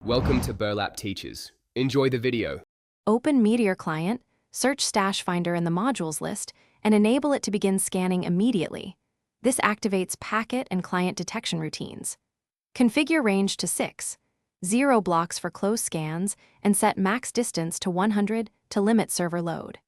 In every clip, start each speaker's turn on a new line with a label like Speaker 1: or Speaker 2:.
Speaker 1: Welcome to Burlap Teachers. Enjoy the video.
Speaker 2: Open Meteor client, search Stash Finder in the Modules list, and enable it to begin scanning immediately. This activates packet and client detection routines. Configure range to 6, 0 blocks for close scans, and set max distance to 100 to limit server load.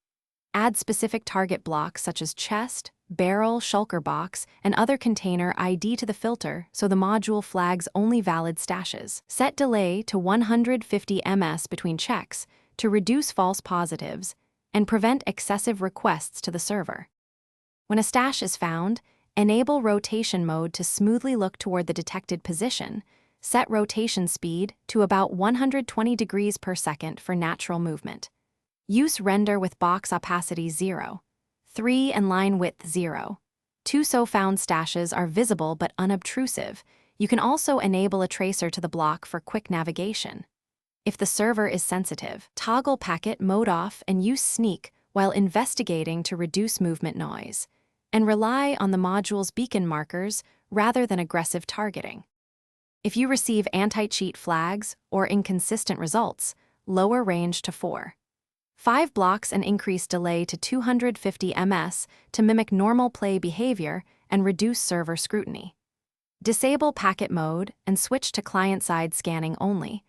Speaker 2: Add specific target blocks such as chest, barrel, shulker box, and other container ID to the filter so the module flags only valid stashes. Set delay to 150 ms between checks to reduce false positives and prevent excessive requests to the server. When a stash is found, enable rotation mode to smoothly look toward the detected position. Set rotation speed to about 120 degrees per second for natural movement. Use render with box opacity 0, 3 and line width 0. 2 so found stashes are visible but unobtrusive. You can also enable a tracer to the block for quick navigation. If the server is sensitive, toggle packet mode off and use sneak while investigating to reduce movement noise, and rely on the module's beacon markers rather than aggressive targeting. If you receive anti-cheat flags or inconsistent results, lower range to 4. 5 blocks and increase delay to 250 ms to mimic normal play behavior and reduce server scrutiny. Disable packet mode and switch to client-side scanning only.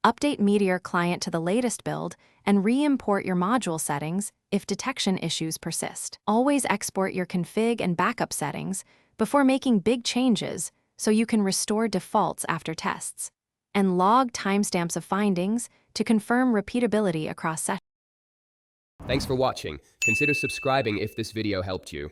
Speaker 2: Update Meteor client to the latest build and re-import your module settings if detection issues persist. Always export your config and backup settings before making big changes so you can restore defaults after tests. And log timestamps of findings to confirm repeatability across sessions.
Speaker 1: Thanks for watching. Consider subscribing if this video helped you.